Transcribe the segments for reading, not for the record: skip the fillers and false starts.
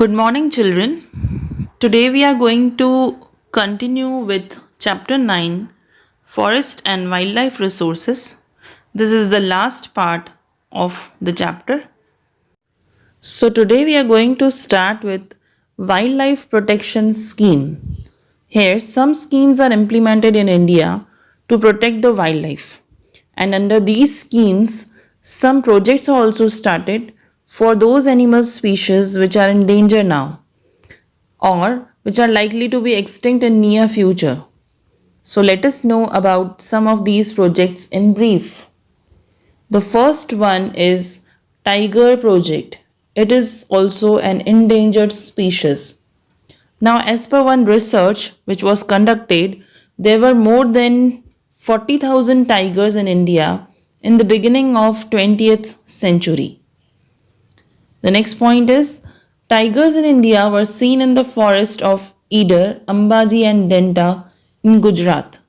Good morning, children. Today we are going to continue with Chapter 9 Forest and Wildlife Resources. This is the last part of the chapter. So, today we are going to start with Wildlife Protection Scheme. Here, some schemes are implemented in India to protect the wildlife, and under these schemes, some projects are also started for those animal species which are in danger now or which are likely to be extinct in near future. So let us know about some of these projects in brief. The first one is Tiger Project. It is also an endangered species. Now, as per one research which was conducted, there were more than 40,000 tigers in India in the beginning of 20th century. The next point is tigers in India were seen in the forest of Eider, Ambaji and Denta in Gujarat,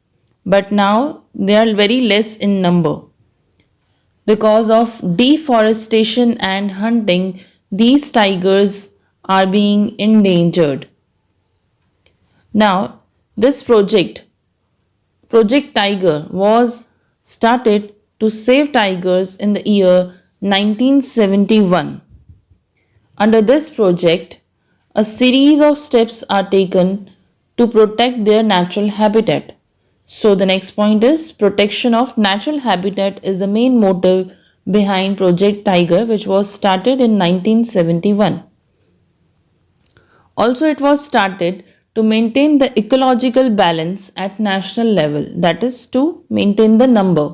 but now they are very less in number. Because of deforestation and hunting, these tigers are being endangered. Now, this Project Tiger, was started to save tigers in the year 1971. Under this project, a series of steps are taken to protect their natural habitat. So, the next point is protection of natural habitat is the main motive behind Project Tiger, which was started in 1971. Also, it was started to maintain the ecological balance at national level, that is, to maintain the number.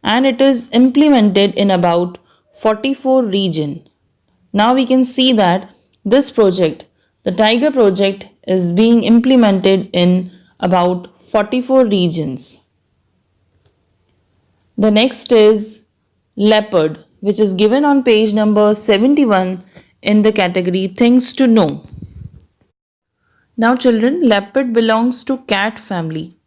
And it is implemented in about 44 regions. Now we can see that this project, the Tiger Project, is being implemented in about 44 regions. The next is Leopard, which is given on page number 71 in the category Things to Know. Now children, leopard belongs to cat family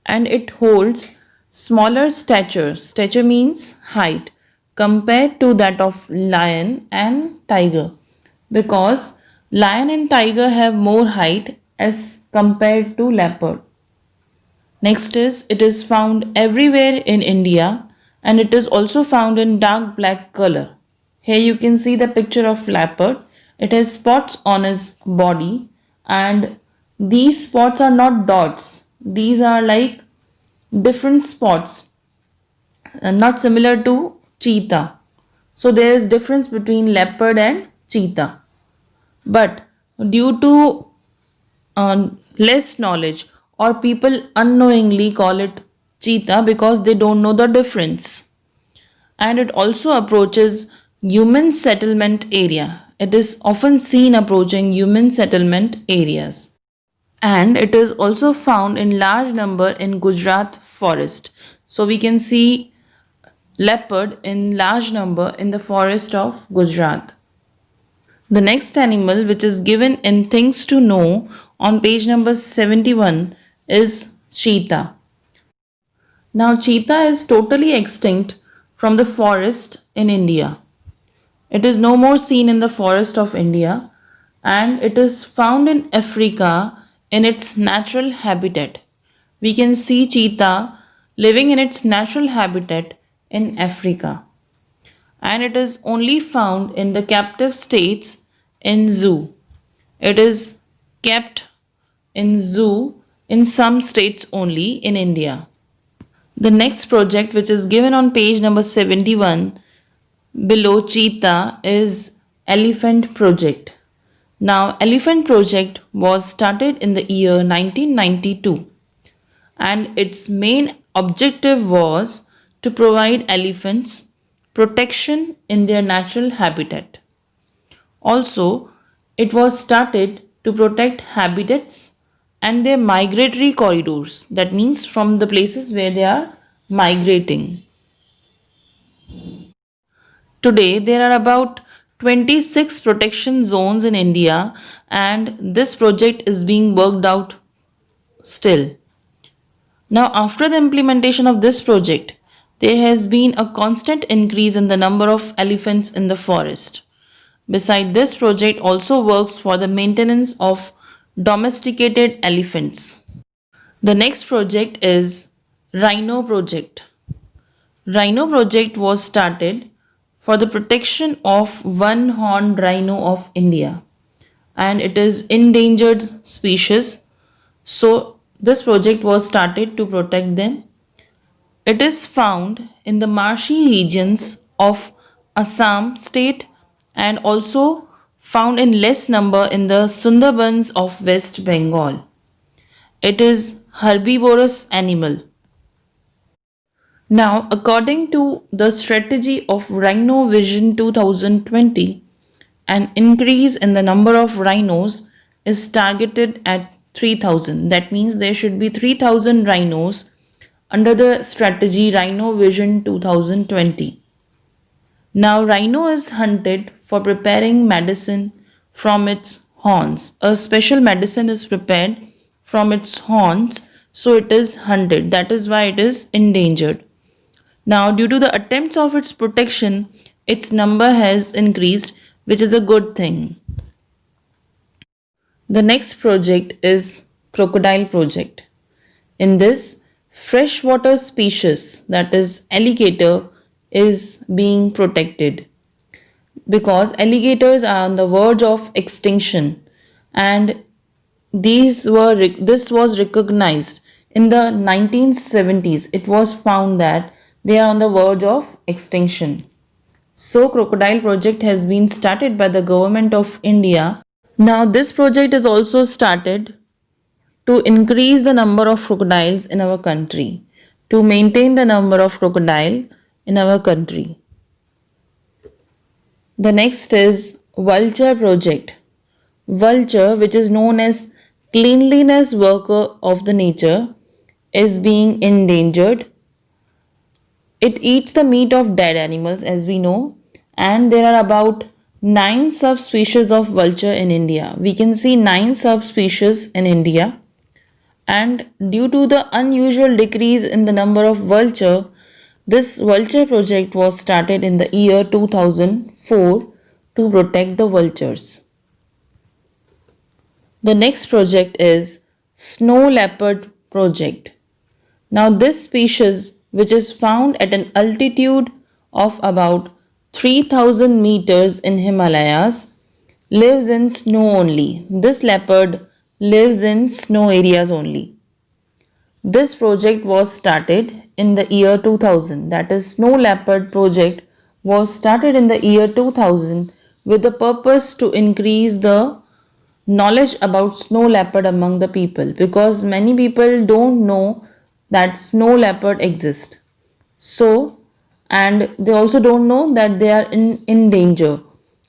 and it holds smaller stature. Stature means height compared to that of lion and tiger, because lion and tiger have more height as compared to leopard. Next is it is found everywhere in India and it is also found in dark black color. Here you can see the picture of leopard. It has spots on its body and these spots are not dots. These are like different spots, not similar to cheetah. So there is difference between leopard and cheetah. But due to less knowledge, or people unknowingly call it cheetah because they don't know the difference. And it also approaches human settlement area. It is often seen approaching human settlement areas. And it is also found in large number in Gujarat forest. So we can see leopard in large number in the forest of Gujarat. The next animal which is given in Things to Know on page number 71 is cheetah. Now cheetah is totally extinct from the forest in India. It is no more seen in the forest of India and it is found in Africa in its natural habitat. We can see cheetah living in its natural habitat in Africa. And it is only found in the captive states in zoo. It is kept in zoo in some states only in India. The next project which is given on page number 71 below cheetah is Elephant Project. Now Elephant Project was started in the year 1992 and its main objective was to provide elephants protection in their natural habitat. Also, it was started to protect habitats and their migratory corridors, that means from the places where they are migrating. Today, there are about 26 protection zones in India, and this project is being worked out still. Now, after the implementation of this project, there has been a constant increase in the number of elephants in the forest. Beside this project also works for the maintenance of domesticated elephants. The next project is Rhino Project. Rhino Project was started for the protection of one-horned rhino of India, and it is endangered species. So this project was started to protect them. It is found in the marshy regions of Assam state and also found in less number in the Sundarbans of West Bengal. It is herbivorous animal. Now, according to the strategy of Rhino Vision 2020, an increase in the number of rhinos is targeted at 3000. That means there should be 3000 rhinos under the strategy Rhino Vision 2020. Now, rhino is hunted for preparing medicine from its horns. A special medicine is prepared from its horns, so it is hunted. That is why it is endangered. Now, due to the attempts of its protection, its number has increased, which is a good thing. The next project is Crocodile Project. In this, freshwater species, that is alligator, is being protected because alligators are on the verge of extinction, and this was recognized in the 1970s. It was found that they are on the verge of extinction. So Crocodile Project has been started by the government of India. Now this project is also started to increase the number of crocodiles in our country, to maintain the number of crocodile in our country. The next is Vulture Project. Vulture, which is known as cleanliness worker of the nature, is being endangered. It eats the meat of dead animals, as we know, and there are about 9 subspecies of vulture in India. We can see 9 subspecies in India, and due to the unusual decrease in the number of vulture, this vulture project was started in the year 2004 to protect the vultures. The next project is Snow Leopard Project. Now this species, which is found at an altitude of about 3000 meters in Himalayas, lives in snow only. This leopard lives in snow areas only. This project was started in the year 2000. That is, Snow Leopard Project was started in the year 2000 with the purpose to increase the knowledge about snow leopard among the people, because many people don't know that snow leopard exist. So, and they also don't know that they are in danger.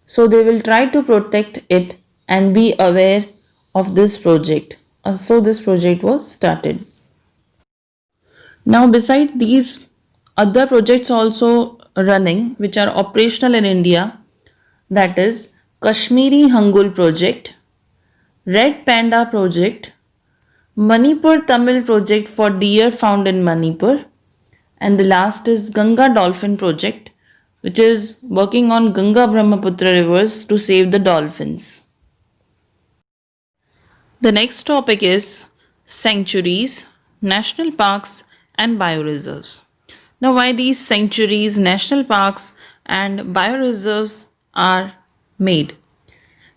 So they will try to protect it and be aware of this project. So this project was started. Now beside these, other projects also running which are operational in India, that is Kashmiri Hangul Project, Red Panda Project, Manipur Tamil Project for deer found in Manipur, and the last is Ganga Dolphin Project, which is working on Ganga Brahmaputra rivers to save the dolphins. The next topic is sanctuaries, national parks, and bioreserves. Now, why these sanctuaries, national parks, and bioreserves are made?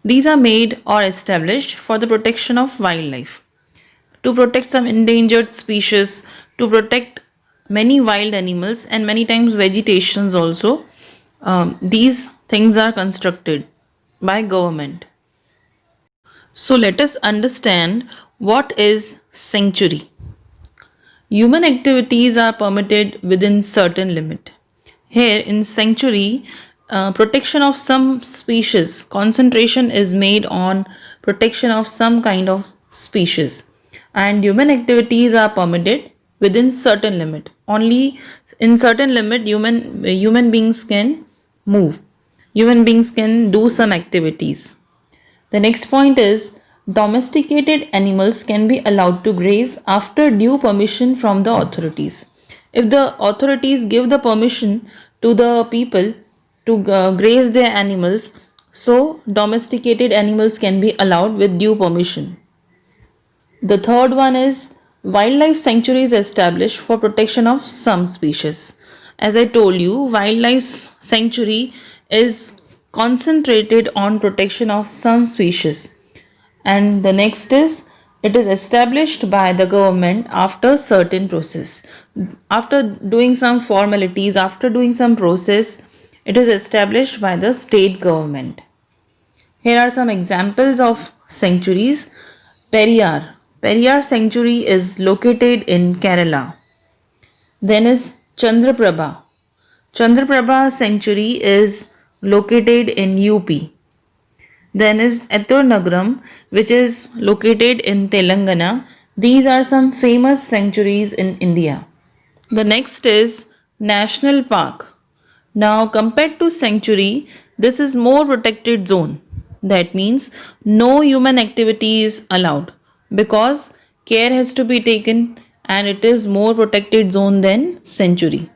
These are made or established for the protection of wildlife, to protect some endangered species, to protect many wild animals, and many times vegetations also. These things are constructed by government. So let us understand what is sanctuary. Human activities are permitted within certain limit. Here in sanctuary, protection of some species, concentration is made on protection of some kind of species, and human activities are permitted within certain limit. Only in certain limit human beings can move. Human beings can do some activities. The next point is domesticated animals can be allowed to graze after due permission from the authorities. If the authorities give the permission to the people to graze their animals, So domesticated animals can be allowed with due permission. The third one is wildlife sanctuaries established for protection of some species. As I told you, wildlife sanctuary is concentrated on protection of some species. And the next is it is established by the government after certain process. After doing some formalities, after doing some process, it is established by the state government. Here are some examples of sanctuaries. Periyar. Periyar Sanctuary is located in Kerala. Then is Chandraprabha. Chandraprabha Sanctuary is located in UP. Then is Etornagaram, which is located in Telangana. These are some famous sanctuaries in India. The next is National Park. Now, compared to sanctuary, this is more protected zone. That means no human activity is allowed because care has to be taken and it is more protected zone than sanctuary.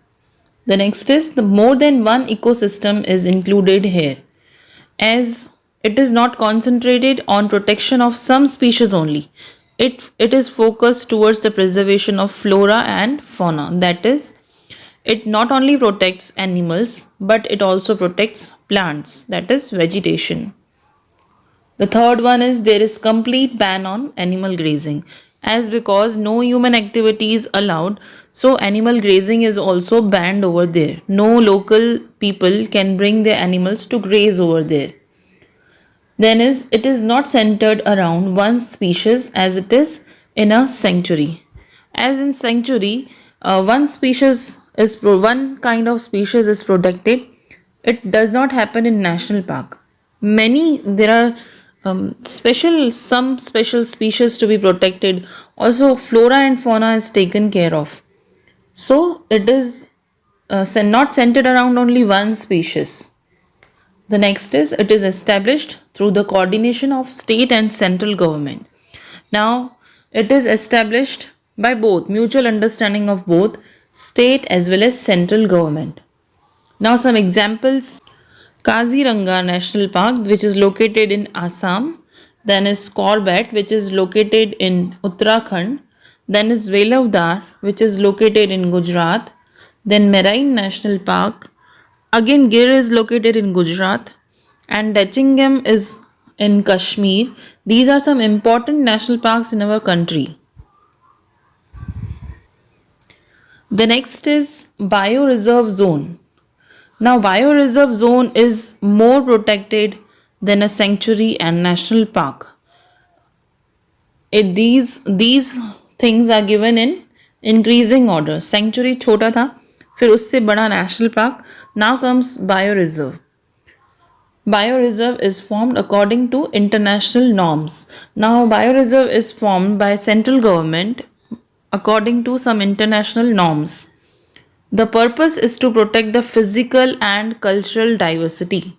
The next is the more than one ecosystem is included here, as it is not concentrated on protection of some species only. It is focused towards the preservation of flora and fauna. That is, it not only protects animals but it also protects plants, that is vegetation. The third one is there is complete ban on animal grazing, as because no human activity is allowed, so animal grazing is also banned over there. No local people can bring their animals to graze over there. Then is it is not centered around one species as it is in a sanctuary. As in sanctuary, one kind of species is protected. It does not happen in national park. Many there are some special species to be protected. Also, flora and fauna is taken care of. So it is not centered around only one species. The next is it is established through the coordination of state and central government. Now it is established by both mutual understanding of both state as well as central government. Now some examples: Kaziranga National Park, which is located in Assam. Then is Corbett, which is located in Uttarakhand. Then is Velavdar, which is located in Gujarat. Then Marine National Park. Again, Gir is located in Gujarat. And Dachingam is in Kashmir. These are some important national parks in our country. The next is Bioreserve Zone. Now, bioreserve zone is more protected than a sanctuary and national park. These things are given in increasing order. Sanctuary छोटा था, फिर उससे बड़ा national park. Now comes bioreserve. Bioreserve is formed according to international norms. Now, bioreserve is formed by central government according to some international norms. The purpose is to protect the physical and cultural diversity.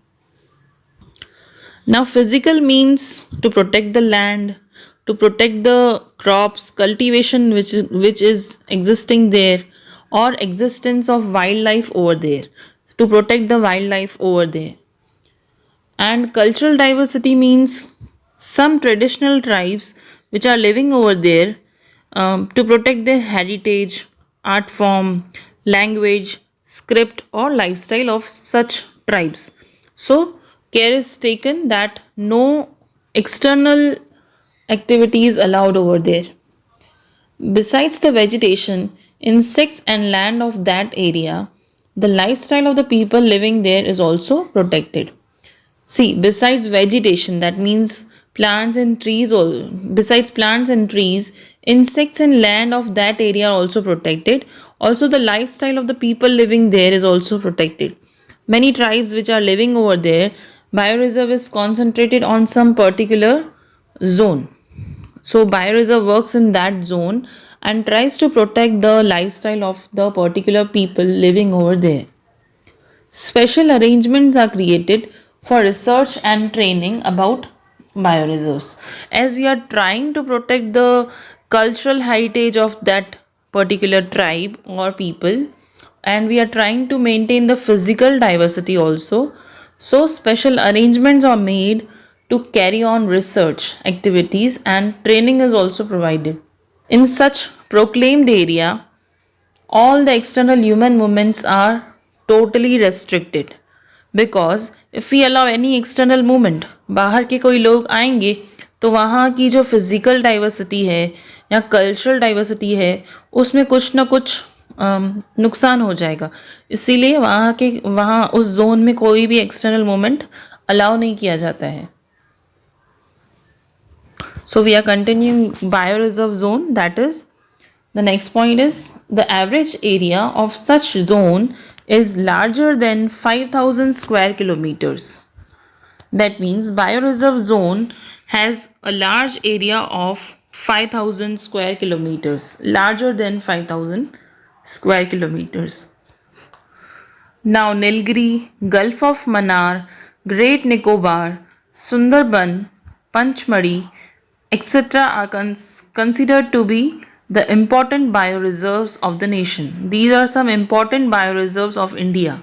Now, physical means to protect the land, to protect the crops, cultivation which is existing there, or existence of wildlife over there, to protect the wildlife over there. And cultural diversity means some traditional tribes which are living over there, to protect their heritage, art form, language, script, or lifestyle of such tribes. So, care is taken that no external activity is allowed over there. Besides the vegetation, insects, and land of that area, the lifestyle of the people living there is also protected. See, besides vegetation, that means plants and trees, besides plants and trees, insects and land of that area are also protected. Also, the lifestyle of the people living there is also protected. Many tribes which are living over there, bioreserve is concentrated on some particular zone. So, bioreserve works in that zone and tries to protect the lifestyle of the particular people living over there. Special arrangements are created for research and training about bioreserves, as we are trying to protect the cultural heritage of that particular tribe or people, and we are trying to maintain the physical diversity also. So, special arrangements are made to carry on research activities and training is also provided. In such proclaimed area, all the external human movements are totally restricted because if we allow any external movement, बाहर के कोई लोग आएंगे तो वहाँ की जो physical diversity है या कल्चरल डाइवर्सिटी है उसमें कुछ ना कुछ नुकसान हो जाएगा. इसीलिए वहाँ उस जोन में कोई भी एक्सटर्नल मूवमेंट अलाउ नहीं किया जाता है. So we are continuing bioreserve zone, that is the next point is the average area of such zone is larger than 5000 square kilometers. That means bioreserve zone has a large area of 5000 square kilometers, larger than 5000 square kilometers. Now Nilgiri, Gulf of Mannar, Great Nicobar, Sundarban, Panchmari, etc. are considered to be the important bioreserves of the nation. These are some important bioreserves of India.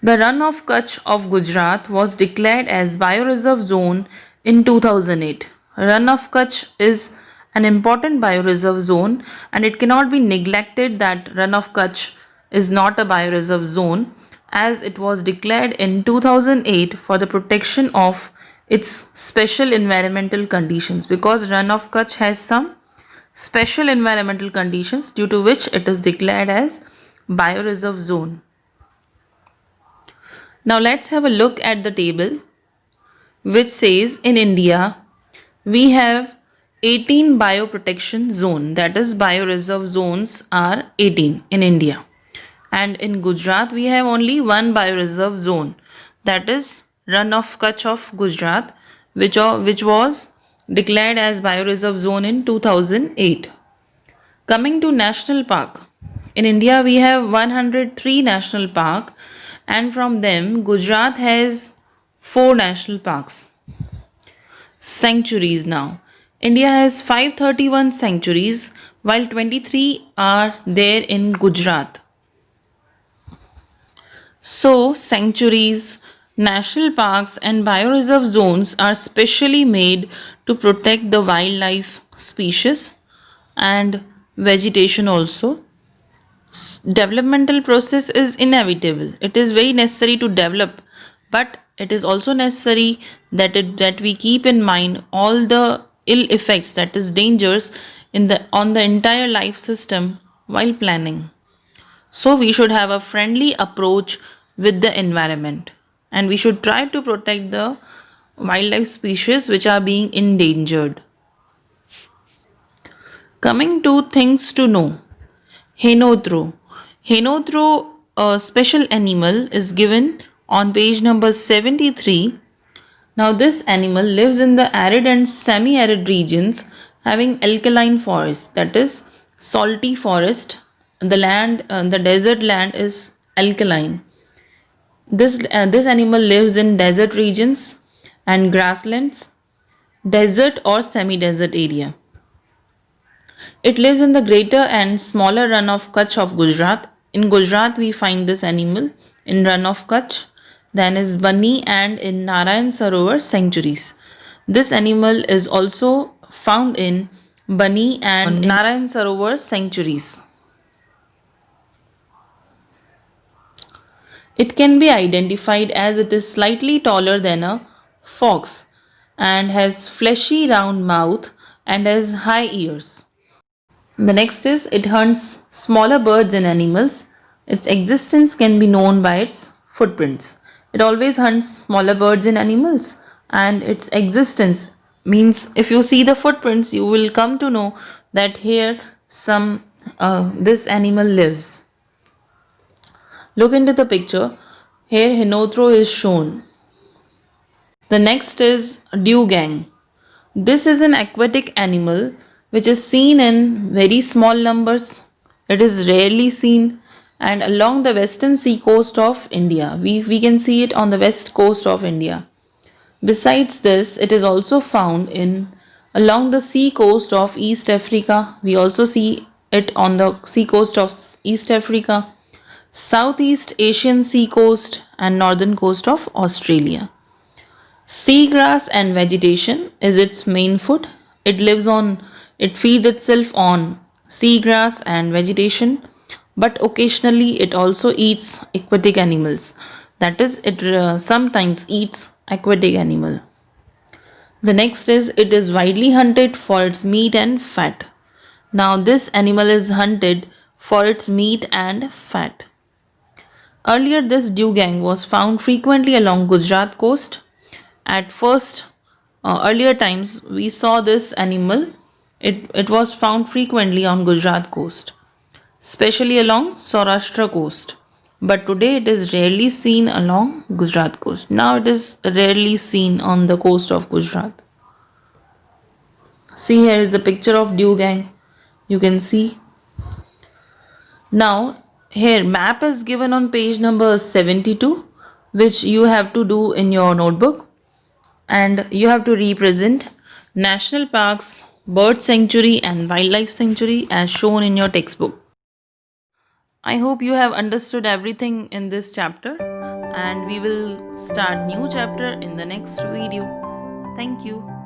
The Run of Kutch of Gujarat was declared as bioreserve zone in 2008. Run of Kutch is an important bioreserve zone and it cannot be neglected that Run of Kutch is not a bioreserve zone as it was declared in 2008 for the protection of its special environmental conditions, because Run of Kutch has some special environmental conditions due to which it is declared as bioreserve zone. Now let's have a look at the table which says in India we have 18 bioprotection zone, that is bioreserve zones are 18 in India, and in Gujarat we have only one bioreserve zone, that is Run of Kutch of Gujarat, which was declared as bioreserve zone in 2008. Coming to national park, in India we have 103 national park and from them Gujarat has 4 national parks. Sanctuaries now. India has 531 sanctuaries while 23 are there in Gujarat. So, sanctuaries, national parks, and bioreserve zones are specially made to protect the wildlife species and vegetation also. Developmental process is inevitable. It is very necessary to develop, but it is also necessary that we keep in mind all the ill effects, that is dangers on the entire life system while planning. So we should have a friendly approach with the environment and we should try to protect the wildlife species which are being endangered. Coming to things to know. Henotro. Henotro, a special animal, is given on page number 73. Now this animal lives in the arid and semi-arid regions having alkaline forest, that is salty forest. The desert land is alkaline. This animal lives in desert regions and grasslands, desert or semi-desert area. It lives in the greater and smaller Run of Kutch of Gujarat. In Gujarat, we find this animal in Run of Kutch, then is Bani and in Narayan Sarovar sanctuaries. This animal is also found in Bani and Narayan Sarovar sanctuaries. It can be identified as it is slightly taller than a fox and has fleshy round mouth and has high ears. The next is it hunts smaller birds and animals. Its existence can be known by its footprints. It always hunts smaller birds and animals, and its existence means if you see the footprints you will come to know that here this animal lives. Look into the picture. Here Henotro is shown. The next is dugong. This is an aquatic animal which is seen in very small numbers. It is rarely seen and along the western sea coast of India. We can see it on the west coast of India. Besides this, it is also found along the sea coast of East Africa. We also see it on the sea coast of East Africa, Southeast Asian sea coast and northern coast of Australia. Seagrass and vegetation is its main food. It feeds itself on seagrass and vegetation, but occasionally it also eats aquatic animals. That is, it sometimes eats aquatic animal. The next is it is widely hunted for its meat and fat. Now, this animal is hunted for its meat and fat. Earlier, this dugong was found frequently along Gujarat coast. At first, earlier times, we saw this animal. It was found frequently on Gujarat coast, especially along Saurashtra coast. But today it is rarely seen along Gujarat coast. Now it is rarely seen on the coast of Gujarat. See, here is the picture of dugong. You can see. Now here map is given on page number 72, which you have to do in your notebook, and you have to represent national parks, bird sanctuary and wildlife sanctuary as shown in your textbook. I hope you have understood everything in this chapter, and we will start new chapter in the next video. Thank you.